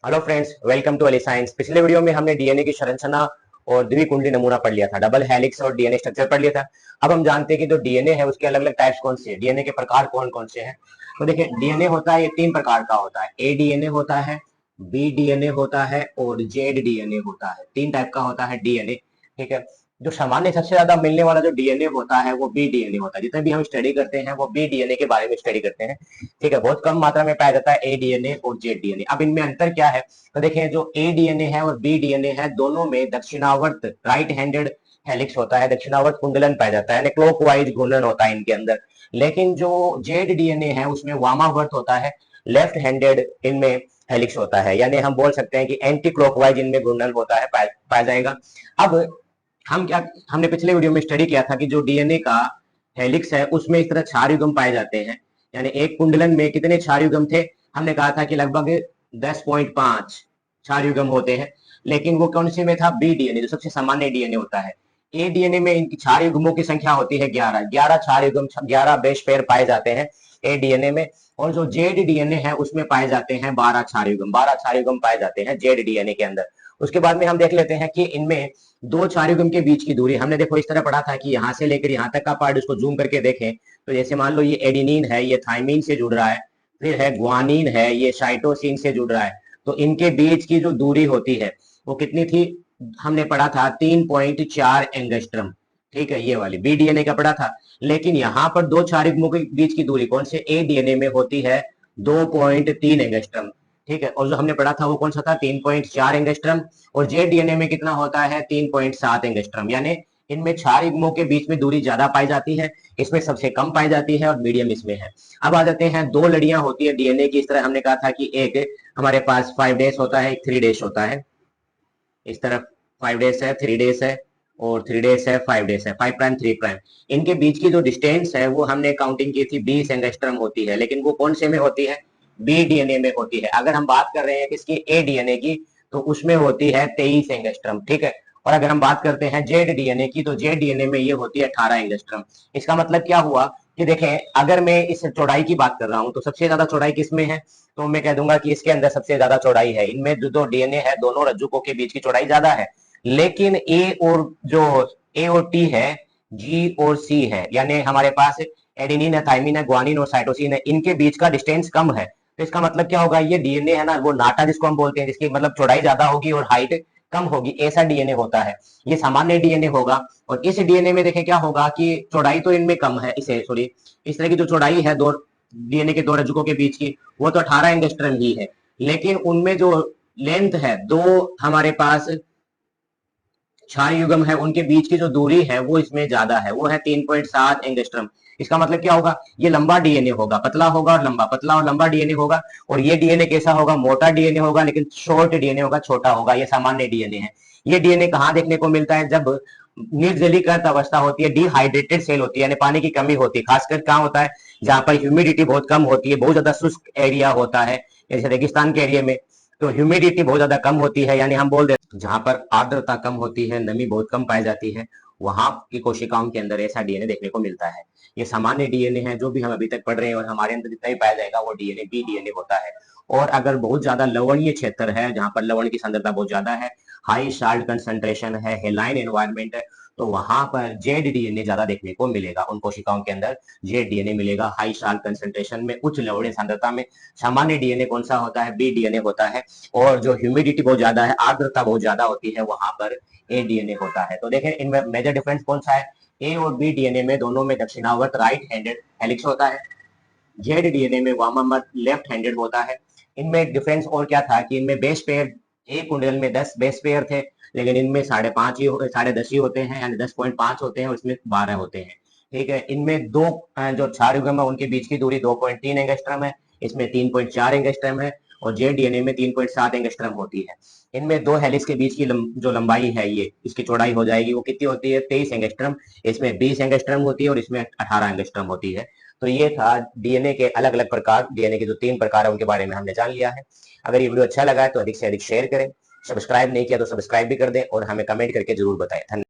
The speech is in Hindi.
Hello friends, welcome to Ali science. पिछले वीडियो में हमने डीएनए की संरचना और द्विकुंडी नमूना पढ़ लिया था, डबल हेलिक्स और डीएनए स्ट्रक्चर पढ़ लिया था। अब हम जानते हैं कि जो डीएनए है उसके अलग अलग टाइप्स कौन से हैं, डीएनए के प्रकार कौन कौन से हैं। तो देखिए, डीएनए होता है, ये तीन प्रकार का होता है। ए डीएनए होता है, बी डीएनए होता है और जेड डीएनए होता है। तीन टाइप का होता है डीएनए। ठीक है। जो सामान्य सबसे ज्यादा मिलने वाला जो डीएनए होता है वो बी डीएनए होता है। जितने भी हम स्टडी करते हैं वो बी डीएनए के बारे में स्टडी करते हैं। ठीक है। बहुत कम मात्रा में पाया जाता है ए डीएनए और जेड डीएनए। अब इनमें अंतर क्या है? तो देखें, जो ए डीएनए है और बी डीएनए है, दोनों में दक्षिणावर्त राइट हैंडेड हेलिक्स होता है, दक्षिणावर्त कुंडलन पाया जाता है, यानी क्लॉकवाइज घूर्णन होता है इनके अंदर। लेकिन जो जेड डीएनए है उसमें वामावर्त होता है, लेफ्ट हैंडेड इनमें हेलिक्स होता है, यानी हम बोल सकते हैं कि एंटी क्लॉकवाइज इनमें घूर्णन होता है, पाया जाएगा। अब हम क्या हमने पिछले वीडियो में स्टडी किया था कि जो डीएनए का हेलिक्स है उसमें इस तरह क्षार युग्म पाए जाते हैं। यानी एक कुंडलन में कितने क्षार युग्म थे? हमने कहा था कि लगभग 10.5 क्षार युग्म होते हैं। लेकिन वो कौन से में था? बी डीएनए, जो सबसे सामान्य डीएनए होता है। ए डीएनए में इनकी क्षार युग्मों की संख्या होती है 11। 11 क्षार युग्म, 11 बेस पेयर पाए जाते हैं ए डीएनए में। और जो जेड डीएनए है उसमें पाए जाते हैं 12 क्षार युग्म। 12 क्षार युग्म पाए जाते हैं जेड डीएनए के अंदर। उसके बाद में हम देख लेते हैं कि इनमें दो क्षार युग्म के बीच की दूरी, हमने देखो इस तरह पढ़ा था कि यहां से लेकर यहां तक का पार्ट, उसको जूम करके देखें तो जैसे मान लो ये एडिनिन है, ये थाइमिन से जुड़ रहा है, फिर है ग्वानिन है, ये साइटोसिन से जुड़ रहा है। तो इनके बीच की जो दूरी होती है वो कितनी थी? हमने पढ़ा था 3.4 एंगस्ट्रम। ठीक है, ये वाली बी डीएनए का पढ़ा था। लेकिन यहाँ पर दो क्षार युग्मों के बीच की दूरी कौन से ए डीएनए में होती है? 2.3 एंगस्ट्रम। ठीक है। और जो हमने पढ़ा था वो कौन सा था? 3.4 एंगस्ट्रम। और जेड डीएनए में कितना होता है? 3.7 एंगस्ट्रम। यानी इनमें क्षार युग्मों के बीच में दूरी ज्यादा पाई जाती है, इसमें सबसे कम पाई जाती है, और मीडियम इसमें है। अब आ जाते हैं, दो लड़ियां होती है डीएनए की। इस तरह हमने कहा था कि एक हमारे पास 5 डेज होता है, एक 3 डेज होता है। इस तरफ 5 डेज है, 3 डेज है, और 3 डेज है, 5 डेज है, 5 प्राइम 3 प्राइम। इनके बीच की जो डिस्टेंस है वो हमने काउंटिंग की थी 20 एंगस्ट्रम होती है। लेकिन वो कौन से में होती है? बी डीएनए में होती है। अगर हम बात कर रहे हैं किसकी? ए डीएनए की, तो उसमें होती है 23 एंगस्ट्रम। ठीक है। और अगर हम बात करते हैं जेड डीएनए की, तो जेड डीएनए में ये होती है 18 एंगस्ट्रम। इसका मतलब क्या हुआ कि देखें, अगर मैं इस चौड़ाई की बात कर रहा हूं तो सबसे ज्यादा चौड़ाई किसमें है? तो मैं कह दूंगा कि इसके अंदर सबसे ज्यादा चौड़ाई है। इनमें जो दो डीएनए है, दोनों रज्जुकों के बीच की चौड़ाई ज्यादा है। लेकिन ए और टी है, जी और सी है, यानी हमारे पास एडेनिन है, थाइमिन है, ग्वानिन और साइटोसिन है, इनके बीच का डिस्टेंस कम है। तो इसका मतलब क्या होगा? ये डीएनए है ना, वो नाटा जिसको हम बोलते हैं, जिसकी मतलब चौड़ाई ज्यादा होगी और हाइट कम होगी, ऐसा डीएनए होता है। ये सामान्य डीएनए होगा। और इस डीएनए में देखें क्या होगा कि चौड़ाई तो इनमें कम है, इसे सॉरी, इस तरह की जो चौड़ाई है दो डीएनए के दो रज्जुकों के बीच की, वो तो 18 एंगस्ट्रम ही है। लेकिन उनमें जो लेंथ है, दो हमारे पास क्षार युग्म है, उनके बीच की जो दूरी है वो इसमें ज्यादा है, वो है 3.7 एंगस्ट्रम। इसका मतलब क्या होगा? ये लंबा डीएनए होगा, पतला होगा और लंबा, पतला और लंबा डीएनए होगा। और ये डीएनए कैसा होगा? मोटा डीएनए होगा, लेकिन शॉर्ट डीएनए होगा, छोटा होगा। ये सामान्य डीएनए है। ये डीएनए कहाँ देखने को मिलता है? जब निर्जलीकृत अवस्था होती है, डिहाइड्रेटेड सेल होती है, यानी पानी की कमी होती है। खासकर कहाँ होता है? जहां पर ह्यूमिडिटी बहुत कम होती है, बहुत ज्यादा शुष्क एरिया होता है, जैसे रेगिस्तान के एरिया में। तो ह्यूमिडिटी बहुत ज्यादा कम होती है, यानी हम बोल देते जहां पर आर्द्रता कम होती है, नमी बहुत कम पाई जाती है, वहां की कोशिकाओं के अंदर ऐसा डीएनए देखने को मिलता है। ये सामान्य डीएनए है जो भी हम अभी तक पढ़ रहे हैं, और हमारे अंदर जितना भी पाया जाएगा वो डीएनए बी डीएनए होता है। और अगर बहुत ज्यादा लवणीय क्षेत्र है, जहां पर लवण की सांद्रता बहुत ज्यादा है, हाई साल्ट कंसंट्रेशन है, हेलाइन एनवायरमेंट है, तो वहां पर जेड डीएनए ज्यादा देखने को मिलेगा। उन कोशिकाओं के अंदर जेड डीएनए मिलेगा, हाई साल्ट कंसंट्रेशन में, उच्च लवणीय सांद्रता में। सामान्य डीएनए कौन सा होता है? बी डीएनए होता है। और जो ह्यूमिडिटी बहुत ज्यादा है, आर्द्रता बहुत ज्यादा होती है, वहां पर ए डीएनए होता है। तो देखें, इनमें मेजर डिफरेंस कौन सा है? ए और बी डीएनए में दोनों में दक्षिणावर्त राइट हैंडेड हेलिक्स होता है, जेड डीएनए में वामावर्त लेफ्ट हैंडेड होता है। इनमें डिफरेंस और क्या था कि इनमें बेस पेयर, एक कुंडल में 10 बेस पेयर थे, लेकिन इनमें 5.5 ही, 10.5 ही होते हैं, यानी 10.5 होते हैं, और इसमें 12 होते हैं। ठीक है। इनमें दो जो क्षार युग्म है उनके बीच की दूरी 2.3 एंगस्ट्रम है, इसमें 3.4 एंगस्ट्रम है, और जेड डीएनए में 3.7 एंगस्ट्रम होती है। इनमें दो हेलिक्स के बीच की जो लंबाई है, ये इसकी चौड़ाई हो जाएगी, वो कितनी होती है? 23 एंगस्ट्रम। इसमें 20 एंगस्ट्रम होती है और इसमें 18 एंगस्ट्रम होती है। तो ये था डीएनए के अलग अलग प्रकार, डीएनए के जो तीन प्रकार है उनके बारे में हमने जान लिया है। अगर ये वीडियो अच्छा लगा है तो अधिक से अधिक शेयर करें, सब्सक्राइब नहीं किया तो सब्सक्राइब भी कर दें, और हमें कमेंट करके जरूर बताएं। धन्यवाद।